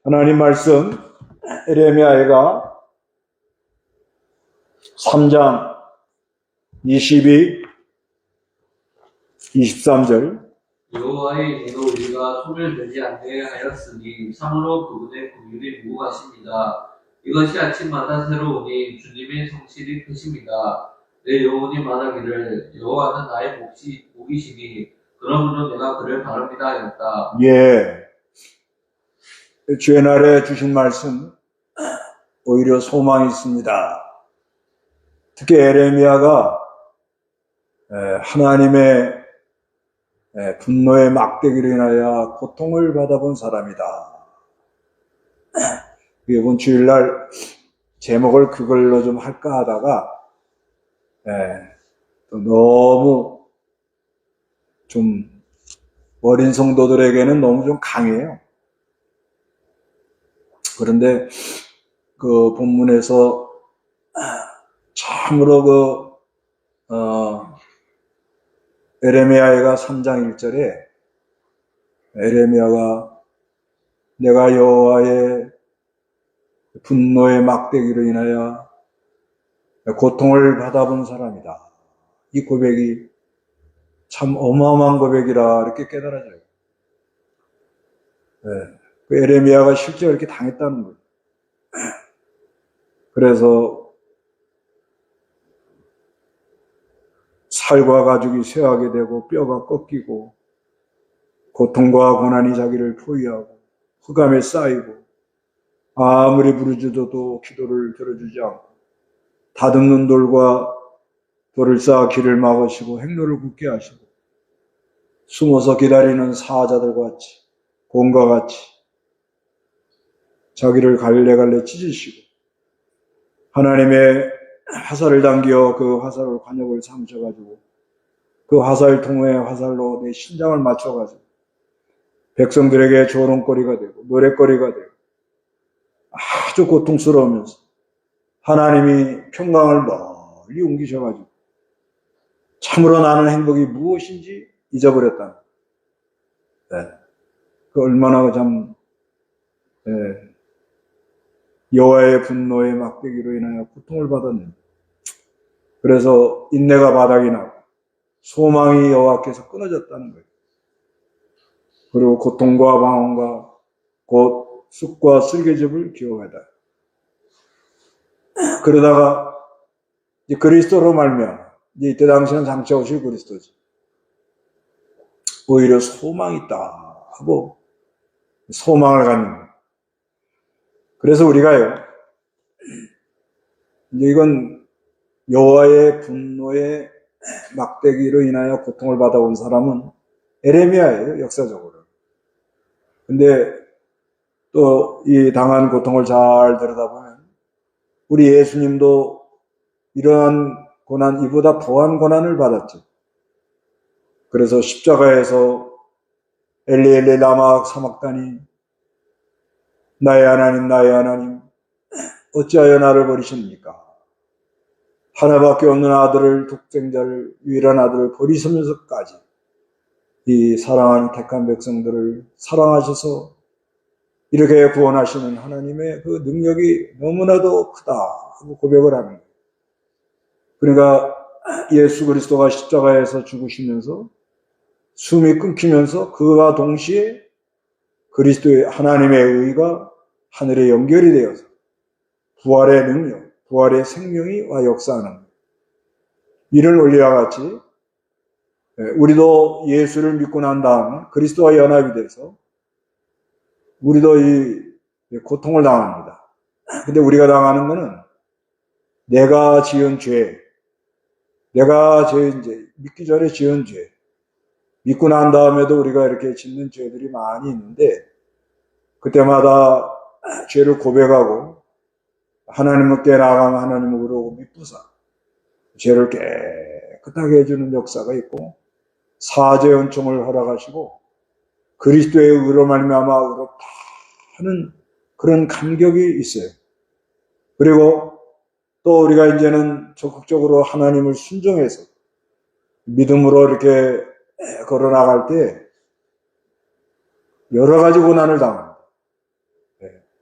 하나님 말씀 에레미야가 3장 22, 23절 여호와의 이로 우리가 손을 대지 않게 하였으니 참으로 그분의 긍휼이 무궁하십니다. 이것이 아침마다 새로우니 주님의 성실이 크십니다. 내 영혼이 말하기를 여호와는 나의 복이시니 그러므로 내가 그를 바랍니다 하였다. 주의 날에 주신 말씀 오히려 소망이 있습니다. 특히 에레미야가 하나님의 분노의 막대기로 인하여 고통을 받아본 사람이다. 이번 주일날 제목을 그걸로 좀 할까 하다가 또 너무 좀 어린 성도들에게는 너무 좀 강해요. 그런데 그 본문에서 참으로 에레미야가 3장 1절에 에레미야가 내가 여호와의 분노의 막대기로 인하여 고통을 받아본 사람이다. 이 고백이 참 어마어마한 고백이라 이렇게 깨달아져요. 그 에레미야가 실제 이렇게 당했다는 거예요. 그래서 살과 가죽이 쇠하게 되고 뼈가 꺾이고 고통과 고난이 자기를 포위하고 흑암에 쌓이고 아무리 부르짖어도 기도를 들어주지 않고 다듬는 돌과 돌을 쌓아 길을 막으시고 행로를 굳게 하시고 숨어서 기다리는 사자들 같이 곰과 같이 자기를 갈래갈래 찢으시고 하나님의 화살을 당겨 그 화살을 관역을 삼으셔가지고 그 화살통에 화살로 내 신장을 맞춰가지고 백성들에게 조롱거리가 되고 노랫거리가 되고 아주 고통스러우면서 하나님이 평강을 멀리 옮기셔가지고 참으로 나는 행복이 무엇인지 잊어버렸다. 그 얼마나 참 여호와의 분노의 막대기로 인하여 고통을 받았는데 그래서 인내가 바닥이 나고 소망이 여호와께서 끊어졌다는 거예요. 그리고 고통과 방황과 곧 쑥과 쓸개즙을 기억하다. 그러다가 이제 그리스도로 말미암아 이때 당시는 장차 오실 그리스도지. 오히려 소망이 있다 하고 소망을 갖는 거예요. 그래서 우리가요, 이제 이건 여호와의 분노의 막대기로 인하여 고통을 받아온 사람은 에레미야예요, 역사적으로. 근데 또 이 당한 고통을 잘 들여다보면 우리 예수님도 이러한 고난, 이보다 더한 고난을 받았죠. 그래서 십자가에서 엘리 엘리 라마 사막다니 나의 하나님 어찌하여 나를 버리십니까? 하나밖에 없는 아들을 독생자를 유일한 아들을 버리시면서까지 이 사랑하는 택한 백성들을 사랑하셔서 이렇게 구원하시는 하나님의 그 능력이 너무나도 크다 하고 고백을 하는 거예요. 그러니까 예수 그리스도가 십자가에서 죽으시면서 숨이 끊기면서 그와 동시에 그리스도의 하나님의 의가 하늘에 연결이 되어서 부활의 능력, 부활의 생명이 와 역사하는 거예요. 이런 원리와 같이 우리도 예수를 믿고 난 다음에 그리스도와 연합이 돼서 우리도 이 고통을 당합니다. 근데 우리가 당하는 것은 내가 지은 죄, 내가 이제 믿기 전에 지은 죄, 믿고 난 다음에도 우리가 이렇게 짓는 죄들이 많이 있는데 그때마다 죄를 고백하고 하나님께 나아가면 하나님으로 믿부사 죄를 깨끗하게 해주는 역사가 있고 사죄 은총을 허락하시고 그리스도의 의로 말미암아 의롭다 하는 그런 감격이 있어요. 그리고 또 우리가 이제는 적극적으로 하나님을 순종해서 믿음으로 이렇게 걸어나갈 때 여러 가지 고난을 당합니다.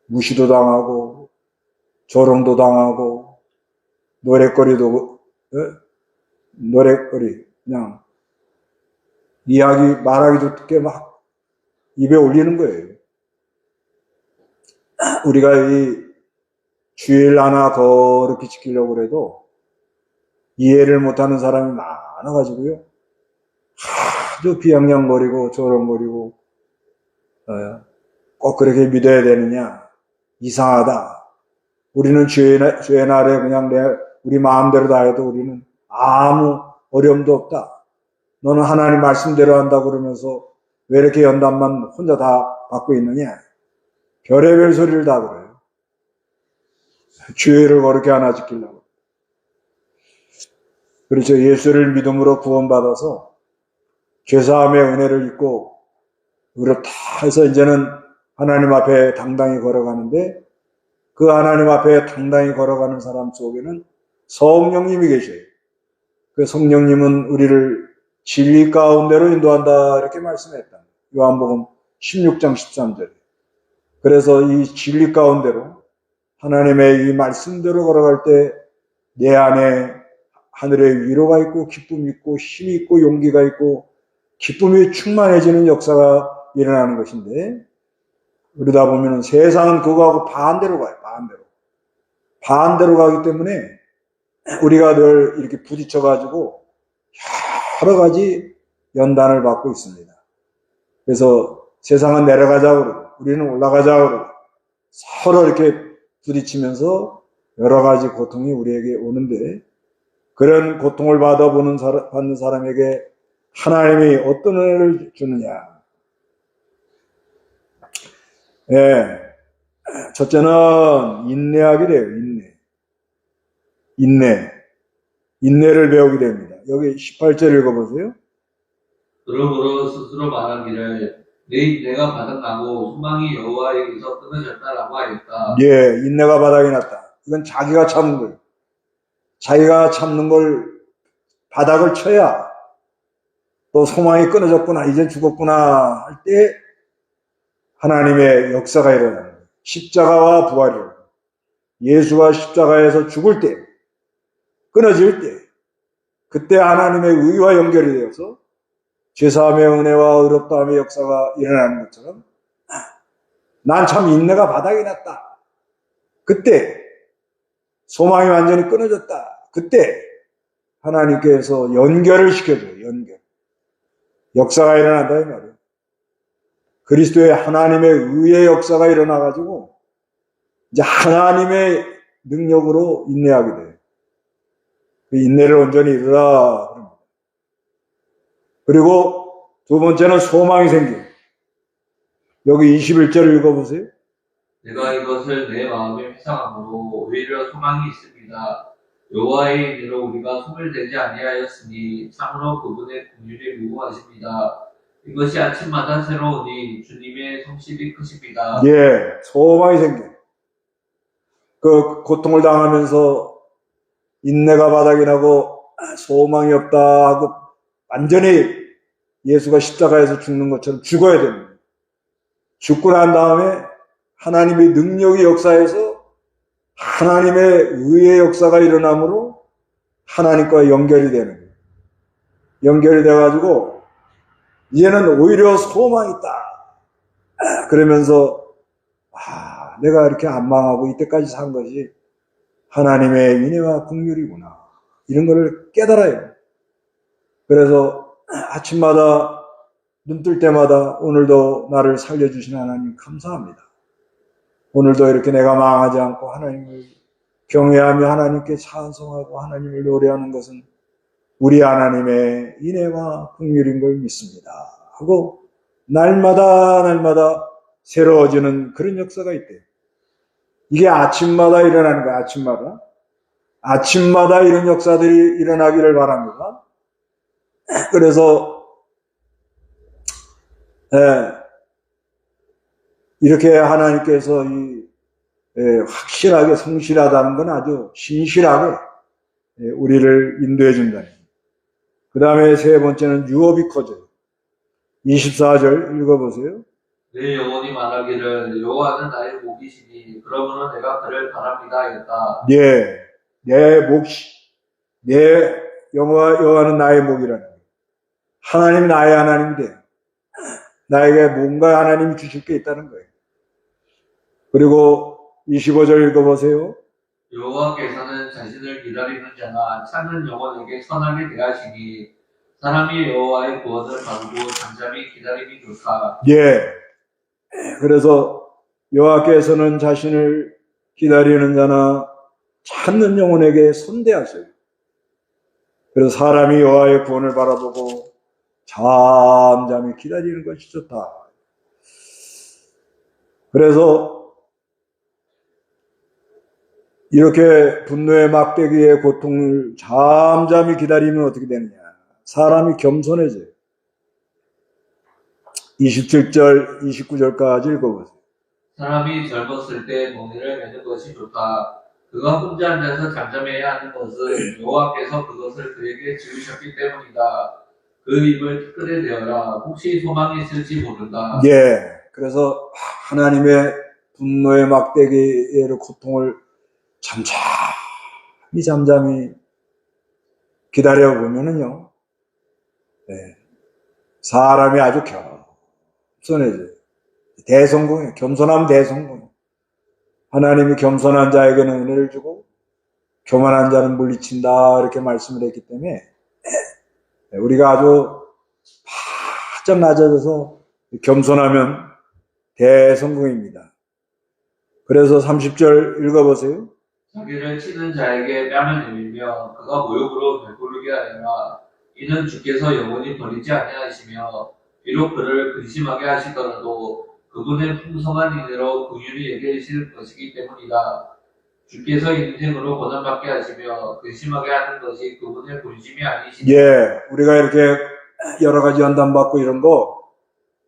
무시도 당하고 조롱도 당하고 노랫거리도 노랫거리 그냥 이야기 말하기도 듣게 막 입에 올리는 거예요. 우리가 이 주일 하나 거룩히 지키려고 해도 이해를 못하는 사람이 많아가지고요. 아주 비양양거리고 조롱거리고 꼭 그렇게 믿어야 되느냐? 이상하다. 우리는 주의 날에 그냥 우리 마음대로 다 해도 우리는 아무 어려움도 없다. 너는 하나님 말씀대로 한다고 그러면서 왜 이렇게 연단만 혼자 다 받고 있느냐? 별의별 소리를 다 그래요. 주의를 거룩히 하나 지키려고. 그렇죠. 예수를 믿음으로 구원받아서 죄사함의 은혜를 입고 그렇다 해서 이제는 하나님 앞에 당당히 걸어가는데 그 하나님 앞에 당당히 걸어가는 사람 속에는 성령님이 계셔요. 그 성령님은 우리를 진리 가운데로 인도한다 이렇게 말씀했다. 요한복음 16장 13절. 그래서 이 진리 가운데로 하나님의 이 말씀대로 걸어갈 때 내 안에 하늘의 위로가 있고 기쁨이 있고 힘이 있고 용기가 있고 기쁨이 충만해지는 역사가 일어나는 것인데 그러다 보면 세상은 그거하고 반대로 가요. 반대로 가기 때문에 우리가 늘 이렇게 부딪혀가지고 여러 가지 연단을 받고 있습니다. 그래서 세상은 내려가자고 그러고 우리는 올라가자고 그러고 서로 이렇게 부딪히면서 여러 가지 고통이 우리에게 오는데 그런 고통을 받는 사람에게 하나님이 어떤 은혜를 주느냐. 예. 첫째는 인내하게 돼요. 인내를 배우게 됩니다. 여기 18절 읽어보세요. 그러므로 스스로 말하기를 내 인내가 바닥나고 소망이 여호와에게서 끊어졌다라고 하였다. 예, 인내가 바닥이 났다. 이건 자기가 참는 거예요. 자기가 참는 걸 바닥을 쳐야 또 소망이 끊어졌구나, 이제 죽었구나 할 때 하나님의 역사가 일어나는 거예요. 십자가와 부활이에요. 예수가 십자가에서 죽을 때, 끊어질 때, 그때 하나님의 의와 연결이 되어서 죄사함의 은혜와 의롭다함의 역사가 일어나는 것처럼 난 참 인내가 바닥이 났다. 그때 소망이 완전히 끊어졌다. 그때 하나님께서 연결을 시켜줘요. 역사가 일어난다 이 말이에요. 그리스도의 하나님의 의의 역사가 일어나가지고 이제 하나님의 능력으로 인내하게 돼요. 그 인내를 온전히 이루라. 그리고 두 번째는 소망이 생겨요. 여기 21절을 읽어보세요. 내가 이것을 내 마음에 회상함으로 오히려 소망이 있습니다. 여호와의 이름으로 우리가 손을 대지 아니하였으니 참으로 그분의 긍휼이 무궁하십니다. 이것이 아침마다 새로우니 주님의 성실이 크십니다. 예, 소망이 생겨요. 그 고통을 당하면서 인내가 바닥이 나고 소망이 없다 하고 완전히 예수가 십자가에서 죽는 것처럼 죽어야 됩니다. 죽고 난 다음에 하나님의 능력의 역사에서 하나님의 의의 역사가 일어나므로 하나님과 연결이 되는 거예요. 연결이 돼가지고 이제는 오히려 소망이 있다. 그러면서 내가 이렇게 안 망하고 이때까지 산 것이 하나님의 은혜와 긍휼이구나. 이런 걸 깨달아요. 그래서 아침마다 눈 뜰 때마다 오늘도 나를 살려주신 하나님 감사합니다. 오늘도 이렇게 내가 망하지 않고 하나님을 경외하며 하나님께 찬송하고 하나님을 노래하는 것은 우리 하나님의 인애와 긍휼인 걸 믿습니다. 하고 날마다 새로워지는 그런 역사가 있대요. 이게 아침마다 일어나는 거야. 아침마다 이런 역사들이 일어나기를 바랍니다. 그래서 이렇게 하나님께서 확실하게 성실하다는 건 아주 신실하게 우리를 인도해 준다는 거예요. 그 다음에 세 번째는 유업이 커져요. 24절 읽어보세요. 내 영혼이 말하기를 여호와는 나의 목이시니 그러므로 내가 그를 바랍니다 하였다. 예, 내 몫이, 내 여호와는 나의 목이라는 거예요. 하나님이 나의 하나님인데 나에게 뭔가 하나님이 주실 게 있다는 거예요. 그리고 25절 읽어보세요. 여호와께서는 자신을 기다리는 자나 찾는 영혼에게 선하게 대하시니 사람이 여호와의 구원을 바라고 잠잠히 기다림이 좋다. 예, 그래서 여호와께서는 자신을 기다리는 자나 찾는 영혼에게 선대하세요. 그래서 사람이 여호와의 구원을 바라보고 잠잠히 기다리는 것이 좋다. 그래서 이렇게 분노의 막대기의 고통을 잠잠히 기다리면 어떻게 되느냐? 사람이 겸손해져요. 27절, 29절까지 읽어보세요. 사람이 젊었을 때 멍에를 매는 것이 좋다. 그가 혼자 앉아서 잠잠해야 하는 것은 여호와께서 그것을 그에게 지으셨기 때문이다. 그 입을 티끌에 대어라. 혹시 소망이 있을지 모른다. 예, 그래서 하나님의 분노의 막대기의 고통을 잠잠히 기다려보면은요, 네, 사람이 아주 겸손해져요. 대성공이에요. 겸손하면 대성공. 하나님이 겸손한 자에게는 은혜를 주고 교만한 자는 물리친다 이렇게 말씀을 했기 때문에 우리가 아주 바짝 낮아져서 겸손하면 대성공입니다. 그래서 30절 읽어보세요. 자기를 치는 자에게 뺨을 내밀며 그가 모욕으로 배부르게 하려나 이는 주께서 영원히 버리지 아니하시며 비록 그를 근심하게 하시더라도 그분의 풍성한 인애로 긍휼히 여기실 것이기 때문이다. 주께서 인생으로 고난받게 하시며 근심하게 하는 것이 그분의 본심이 아니시다. 예, 우리가 이렇게 여러 가지 연단받고 이런 거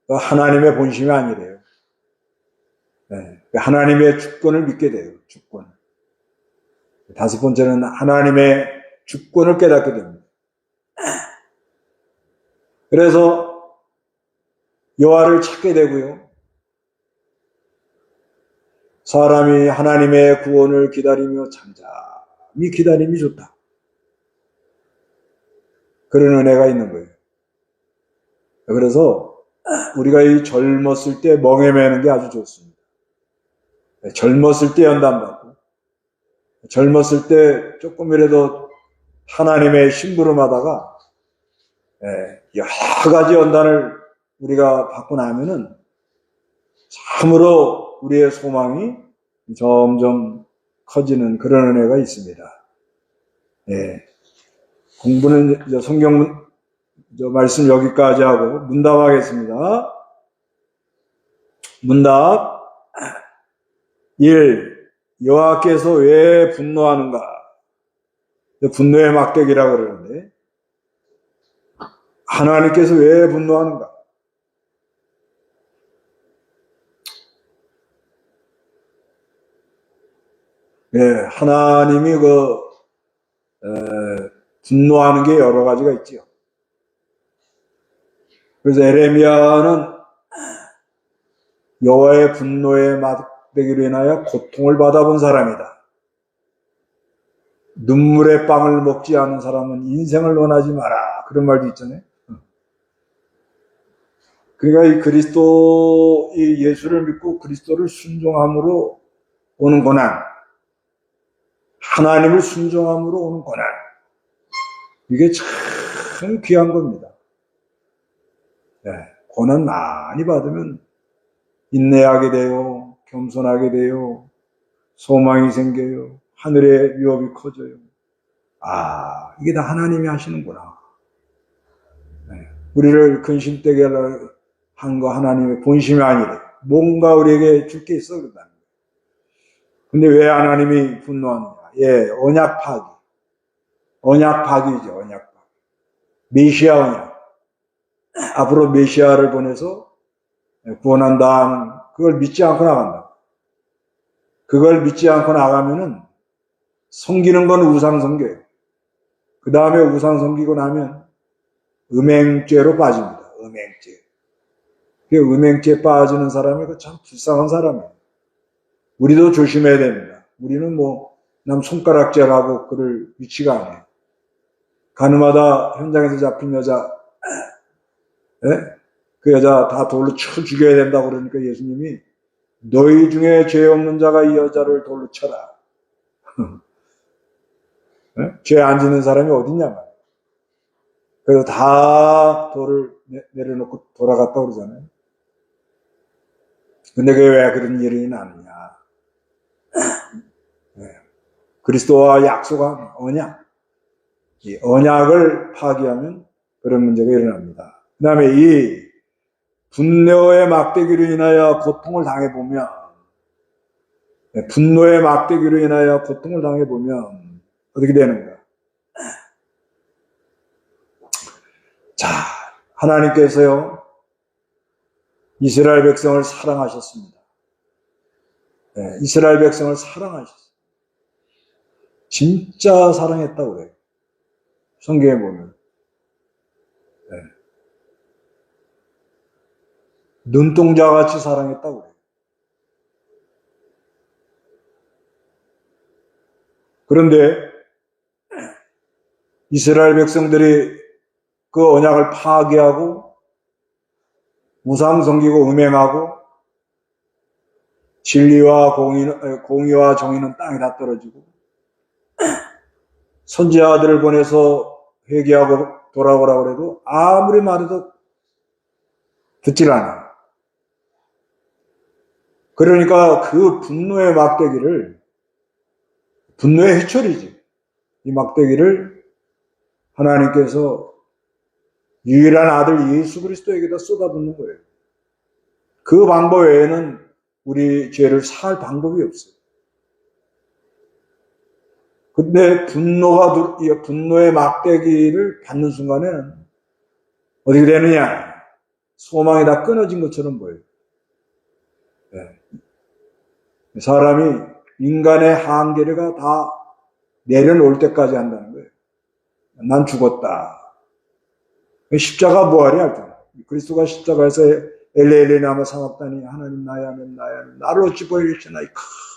하나님의 본심이 아니래요. 네, 하나님의 주권을 믿게 돼요. 주권. 다섯 번째는 하나님의 주권을 깨닫게 됩니다. 그래서 여호와를 찾게 되고요. 사람이 하나님의 구원을 기다리며 잠잠히 기다림이 좋다. 그런 은혜가 있는 거예요. 그래서 우리가 이 젊었을 때 멍에 매는 게 아주 좋습니다. 젊었을 때 연단받고 젊었을 때 조금이라도 하나님의 심부름하다가 여러 가지 연단을 우리가 받고 나면은 참으로 우리의 소망이 점점 커지는 그런 은혜가 있습니다. 예. 공부는 성경 말씀 여기까지 하고 문답하겠습니다. 문답 1. 여호와께서 왜 분노하는가? 분노의 막대기라고 그러는데 하나님께서 왜 분노하는가? 예, 하나님이 분노하는 게 여러 가지가 있지요. 그래서 에레미야는 여호와의 분노의 막대기로 인하여 고통을 받아본 사람이다. 눈물의 빵을 먹지 않은 사람은 인생을 원하지 마라. 그런 말도 있잖아요. 그러니까 이 그리스도, 이 예수를 믿고 그리스도를 순종함으로 오는 고난, 하나님을 순종함으로 오는 고난, 이게 참 귀한 겁니다. 네, 고난 많이 받으면 인내하게 돼요. 겸손하게 돼요. 소망이 생겨요. 하늘의 유업이 커져요. 아, 이게 다 하나님이 하시는구나. 네, 우리를 근심되게 한 거 하나님의 본심이 아니래. 뭔가 우리에게 줄 게 있어 그런다는 거예요. 근데 왜 하나님이 분노하느냐? 예, 언약 파기. 언약 파기죠, 언약 파기. 메시아 언약. 앞으로 메시아를 보내서 구원한다 하는 그걸 믿지 않고 나간다. 그걸 믿지 않고 나가면은 섬기는 건 우상 섬겨요. 그 다음에 우상 섬기고 나면 음행죄로 빠집니다. 음행죄. 그 음행죄에 빠지는 사람이 그 참 불쌍한 사람이에요. 우리도 조심해야 됩니다. 우리는 뭐 남 손가락질하고 그럴 위치가 아니에요. 가늠하다 현장에서 잡힌 여자, 예? 그 여자 다 돌로 쳐 죽여야 된다고 그러니까 예수님이 너희 중에 죄 없는 자가 이 여자를 돌로 쳐라. 예? 죄 안 짓는 사람이 어딨냐 말이에요. 그래서 다 돌을 내려놓고 돌아갔다 그러잖아요. 근데 그게 왜 그런 일이 나느냐. 그리스도와 약속한 언약. 이 언약을 파기하면 그런 문제가 일어납니다. 그 다음에 이 분노의 막대기로 인하여 고통을 당해보면, 분노의 막대기로 인하여 고통을 당해보면 어떻게 되는가? 자, 하나님께서요, 이스라엘 백성을 사랑하셨습니다. 이스라엘 백성을 사랑하셨어요. 진짜 사랑했다고 그래요. 성경에 보면. 눈동자같이 사랑했다고 그래요. 그런데 이스라엘 백성들이 그 언약을 파괴하고 우상 섬기고 음행하고 진리와 공의와 정의는 땅에 다 떨어지고 선지자들을 보내서 회개하고 돌아오라고 해도 아무리 말해도 듣질 않아요. 그러니까 그 분노의 막대기를, 분노의 회초리지, 이 막대기를 하나님께서 유일한 아들 예수 그리스도에게다 쏟아붓는 거예요. 그 방법 외에는 우리 죄를 살 방법이 없어요. 근데 분노의 막대기를 받는 순간에는 어떻게 되느냐? 소망이 다 끊어진 것처럼 보여요. 사람이 인간의 한계가 다 내려놓을 때까지 한다는 거예요. 난 죽었다. 십자가 부활이 할때 그리스도가 십자가에서 엘레 나무 삼았다니 하나님 나야 하면 나를 어찌 보이겠으나 이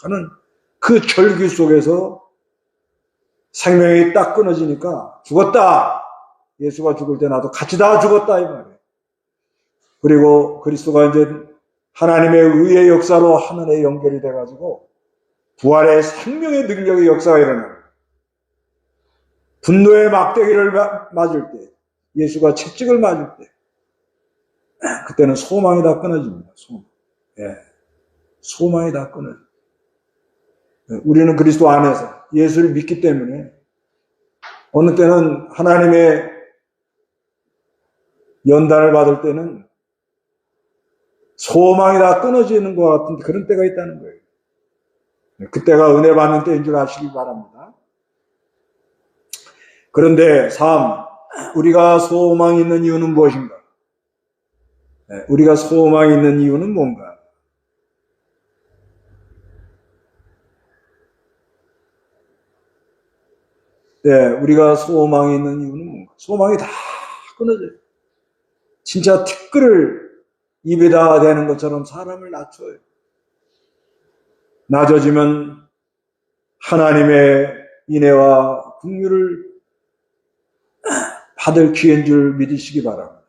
큰 그 절규 속에서 생명이 딱 끊어지니까 죽었다. 예수가 죽을 때 나도 같이 다 죽었다 이 말이에요. 그리고 그리스도가 이제 하나님의 의의 역사로 하늘에 연결이 돼가지고 부활의 생명의 능력의 역사가 일어나요. 분노의 막대기를 맞을 때, 예수가 채찍을 맞을 때, 그때는 소망이 다 끊어집니다. 소망이 다 끊어집니다. 우리는 그리스도 안에서 예수를 믿기 때문에 어느 때는 하나님의 연단을 받을 때는 소망이 다 끊어지는 것 같은 그런 때가 있다는 거예요. 그때가 은혜 받는 때인 줄 아시기 바랍니다. 그런데 우리가 소망이 있는 이유는 무엇인가? 우리가 소망이 있는 이유는 뭔가? 우리가 소망이 있는 이유는 뭔가? 소망이 다 끊어져요. 진짜 티끌을 입에다 대는 것처럼 사람을 낮춰요. 낮아지면 하나님의 인애와 긍휼을 받을 기회인 줄 믿으시기 바랍니다.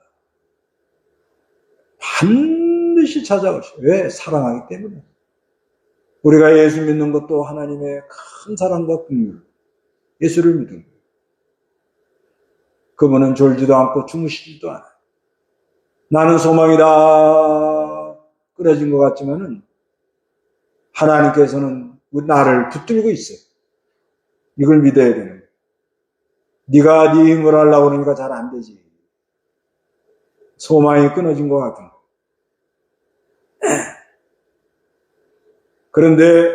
반드시 찾아오시죠. 왜? 사랑하기 때문에. 우리가 예수 믿는 것도 하나님의 큰 사랑과 긍휼, 예수를 믿은 거예요. 그분은 졸지도 않고 주무시지도 않아요. 나는 소망이 다 끊어진 것 같지만은 하나님께서는 나를 붙들고 있어요. 이걸 믿어야 되는 거예요. 네가 네 힘을 하려고 그러니까 잘 안 되지. 소망이 끊어진 것 같은 거. 그런데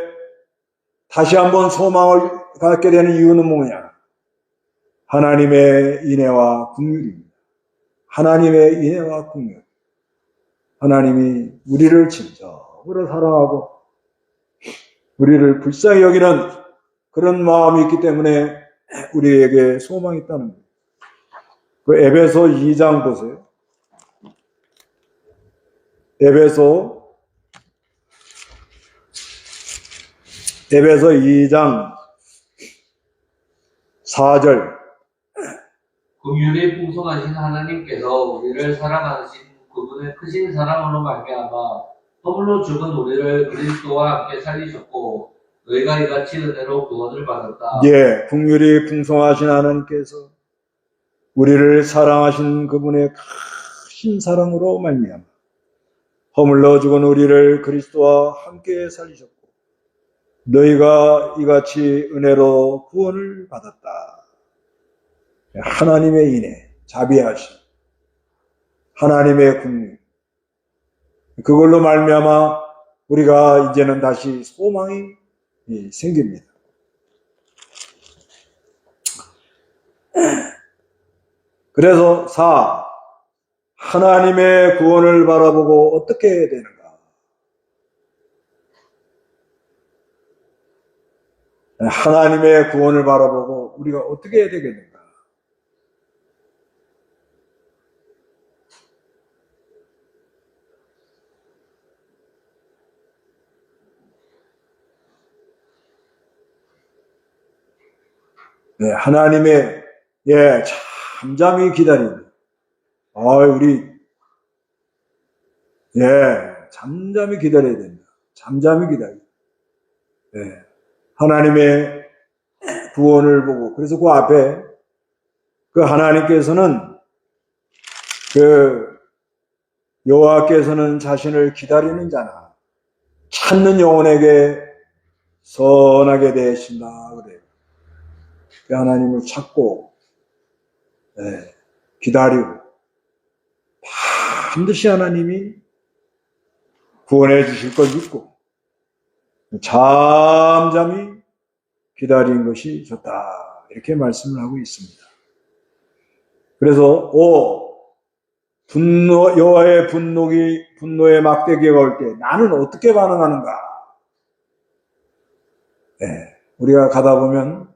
다시 한번 소망을 갖게 되는 이유는 뭐냐? 하나님의 인애와 긍휼입니다. 하나님의 인애와 긍휼. 하나님이 우리를 진정으로 사랑하고 우리를 불쌍히 여기는 그런 마음이 있기 때문에 우리에게 소망이 있다는 거예요. 그 에베소 2장 보세요. 에베소 2장 4절. 긍휼이 풍성하신 하나님께서 우리를 사랑하신 그분의 크신 사랑으로 말미암아 허물로 죽은 우리를 그리스도와 함께 살리셨고 너희가 이같이 은혜로 구원을 받았다. 예, 긍휼이 풍성하신 하나님께서 우리를 사랑하신 그분의 크신 사랑으로 말미암아 허물로 죽은 우리를 그리스도와 함께 살리셨고 너희가 이같이 은혜로 구원을 받았다. 하나님의 인애, 자비하심, 하나님의 긍휼, 그걸로 말미암아 우리가 이제는 다시 소망이 생깁니다. 그래서 4. 하나님의 구원을 바라보고 어떻게 해야 되는가? 하나님의 구원을 바라보고 우리가 어떻게 해야 되겠는가? 네, 하나님의 잠잠히 기다리는 우리 잠잠히 기다려야 된다. 잠잠히 기다려. 하나님의 구원을 보고 그래서 그 앞에 그 하나님께서는 그 여호와께서는 자신을 기다리는 자나 찾는 영혼에게 선하게 대하신다 그래요. 그 하나님을 찾고 기다리고 반드시 하나님이 구원해 주실 걸 믿고 잠잠히 기다리는 것이 좋다 이렇게 말씀을 하고 있습니다. 그래서 여호와의 분노의 막대기가 올 때 나는 어떻게 반응하는가? 우리가 가다 보면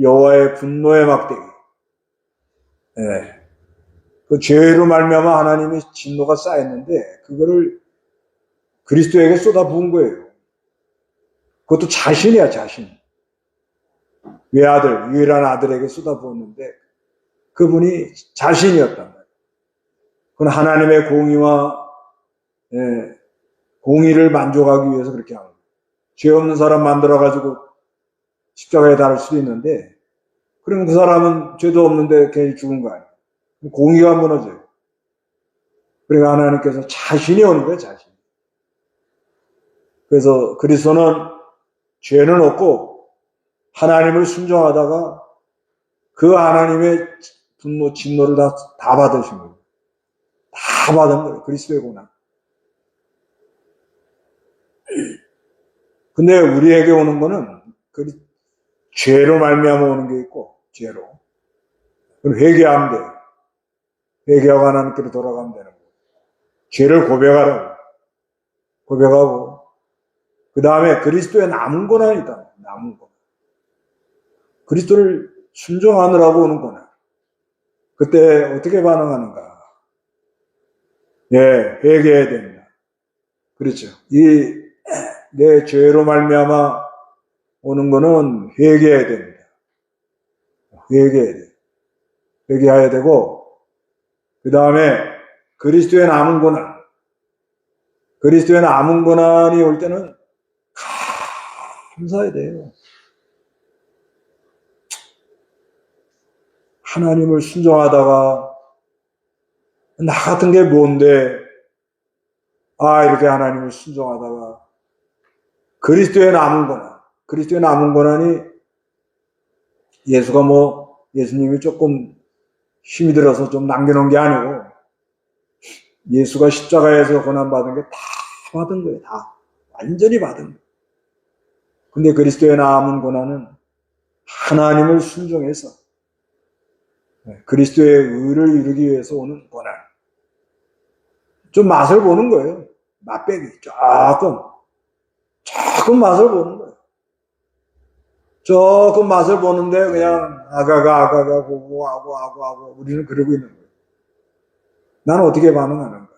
여호와의 분노의 막대기, 그 죄로 말미암아 하나님의 진노가 쌓였는데 그거를 그리스도에게 쏟아부은 거예요. 그것도 자신이야, 자신. 외아들, 유일한 아들에게 쏟아부었는데 그분이 자신이었단 말이에요. 그건 하나님의 공의와 공의를 만족하기 위해서 그렇게 하는 거예요. 죄 없는 사람 만들어가지고 십자가에 달을 수도 있는데 그러면 그 사람은 죄도 없는데 괜히 죽은 거 아니에요. 공의가 무너져요. 그러니까 하나님께서 자신이 오는 거예요, 자신. 그래서 그리스도는 죄는 없고 하나님을 순종하다가 그 하나님의 분노, 진노를 다 받으신 거예요. 다 받은 거예요. 그리스도의 고난. 근데 우리에게 오는 거는 죄로 말미암아 오는 게 있고 죄로. 그럼 회개하면 돼요. 회개하고 하나님께로 돌아가면 되는 거예요. 죄를 고백하라고. 고백하고 그 다음에 그리스도의 남은 고난이 있다. 남은 고난. 그리스도를 순종하느라고 오는 고난. 그때 어떻게 반응하는가? 회개해야 됩니다. 그렇죠. 내 죄로 말미암아 오는 거는 회개해야 됩니다. 회개해야 돼요. 회개해야 되고 그 다음에 그리스도의 남은 고난. 그리스도의 남은 고난이 올 때는 감사해야 돼요. 하나님을 순종하다가 나 같은 게 뭔데 이렇게 하나님을 순종하다가 그리스도의 남은 고난이 예수님이 조금 힘이 들어서 좀 남겨놓은 게 아니고 예수가 십자가에서 고난받은 게 다 받은 거예요. 다 완전히 받은 거예요. 근데 그리스도의 남은 고난은 하나님을 순종해서 그리스도의 의를 이루기 위해서 오는 고난. 좀 맛을 보는 거예요. 맛배기. 조금 맛을 보는 거예요. 조금 맛을 보는데 그냥 아가가 고고하고 우리는 그러고 있는 거예요. 나는 어떻게 반응하는가?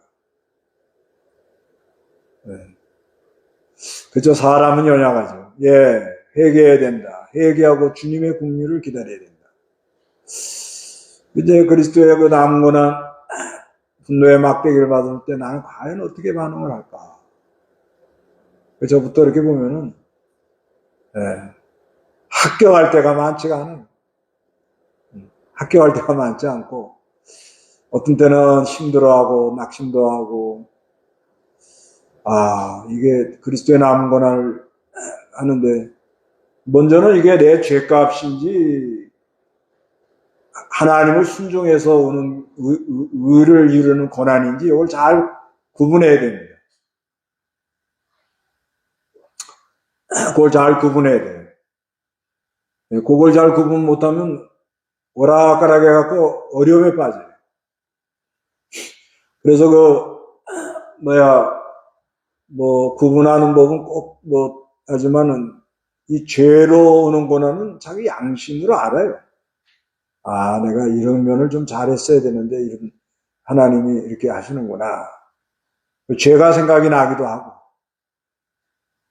그저 사람은 연약하죠. 예, 회개해야 된다. 회개하고 주님의 긍휼을 기다려야 된다. 이제 그리스도의 그 남은 고난, 분노의 막대기를 받을 때 나는 과연 어떻게 반응을 할까? 저부터 이렇게 보면은, 합격할 때가 많지가 않아요. 합격할 때가 많지 않고, 어떤 때는 힘들어하고, 낙심도 하고, 이게 그리스도의 남은 고난을 하는데, 먼저는 이게 내 죄값인지, 하나님을 순종해서 오는 의를 이루는 고난인지, 이걸 잘 구분해야 됩니다. 그걸 잘 구분해야 돼요. 그걸 잘 구분 못하면 오락가락 해갖고 어려움에 빠져요. 그래서 구분하는 법은 꼭 하지만은 이 죄로 오는 고난은 자기 양심으로 알아요. 내가 이런 면을 좀 잘했어야 되는데 하나님이 이렇게 하시는구나. 죄가 생각이 나기도 하고,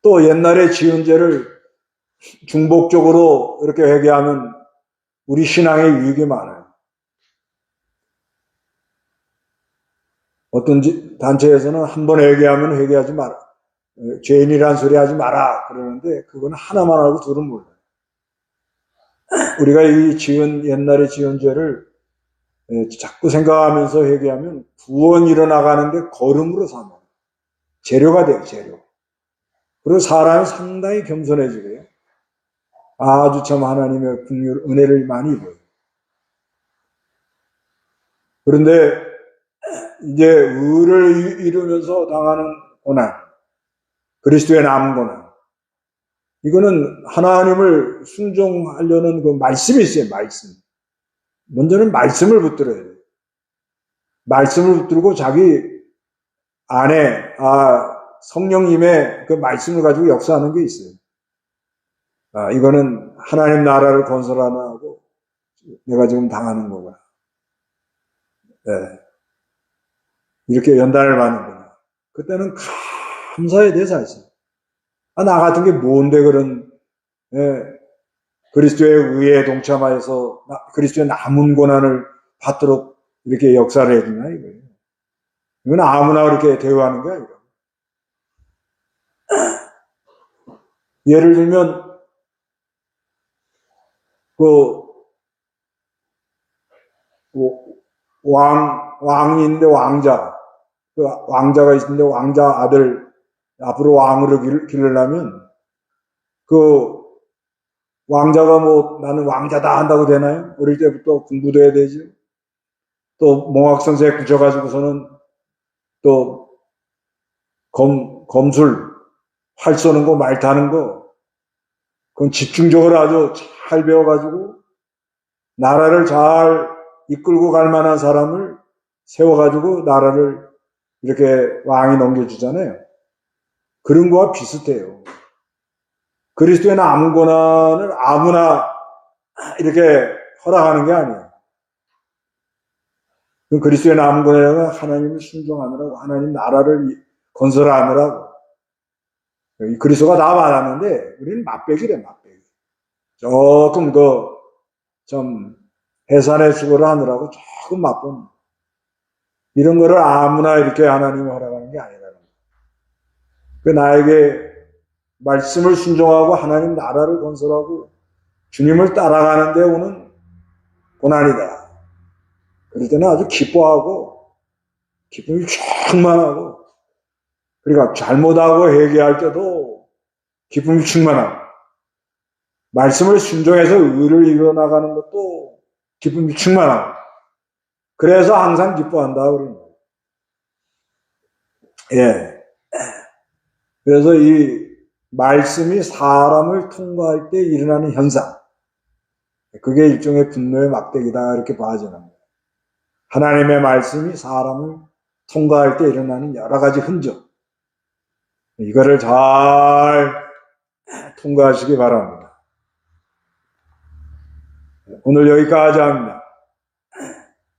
또 옛날에 지은 죄를 중복적으로 이렇게 회개하면 우리 신앙에 유익이 많아요. 어떤 단체에서는 한 번 회개하면 회개하지 마라. 죄인이란 소리 하지 마라. 그러는데 그건 하나만 알고 둘은 몰라요. 우리가 옛날에 지은 죄를 자꾸 생각하면서 회개하면 구원 일어나가는데 걸음으로 삼아요. 재료가 돼요, 재료. 그리고 사람이 상당히 겸손해지고요. 아주 참 하나님의 긍휼, 은혜를 많이 입어요. 그런데 이제 의를 이루면서 당하는 고난, 그리스도의 남은 고난, 이거는 하나님을 순종하려는 그 말씀이 있어요, 말씀. 먼저는 말씀을 붙들어야 돼요. 말씀을 붙들고 자기 안에 성령님의 그 말씀을 가지고 역사하는 게 있어요. 이거는 하나님 나라를 건설하고 내가 지금 당하는 거구나. 이렇게 연단을 받는구나. 그때는 감사의 대사 있어요. 나 같은 게 뭔데 그리스도의 의에 동참하여서 그리스도의 남은 고난을 받도록 이렇게 역사를 해주나 이거예요. 이건 아무나 그렇게 대우하는 게 아니라. 예를 들면 왕이 있는데 왕자가 있는데 왕자 아들 앞으로 왕으로 기르려면 왕자가 나는 왕자다 한다고 되나요? 어릴 때부터 공부도 해야 되죠. 또 몽학선생에 굳혀가지고서는 또 검술, 활 쏘는 거, 말 타는 거, 그건 집중적으로 아주 잘 배워가지고 나라를 잘 이끌고 갈 만한 사람을 세워가지고 나라를 이렇게 왕이 넘겨주잖아요. 그런 거와 비슷해요. 그리스도의 남은 고난을 아무나 이렇게 허락하는 게 아니에요. 그리스도의 남은 고난은 하나님을 순종하느라고, 하나님 나라를 건설하느라고. 그리스도가 다 많았는데 우리는 맛배기래, 맛배기. 조금 좀 해산의 수고를 하느라고 조금 맛본. 이런 거를 아무나 이렇게 하나님이 허락하는 게 아니라는 거예요. 나에게 말씀을 순종하고 하나님 나라를 건설하고 주님을 따라가는 데 오는 고난이다. 그럴 때는 아주 기뻐하고 기쁨이 충만하고, 그러니까 잘못하고 회개할 때도 기쁨이 충만하고, 말씀을 순종해서 의를 이뤄나가는 것도 기쁨이 충만하고, 그래서 항상 기뻐한다 그러는 거예요. 그래서 이 말씀이 사람을 통과할 때 일어나는 현상, 그게 일종의 분노의 막대기다 이렇게 봐지는 거예요. 하나님의 말씀이 사람을 통과할 때 일어나는 여러 가지 흔적, 이거를 잘 통과하시기 바랍니다. 오늘 여기까지 합니다.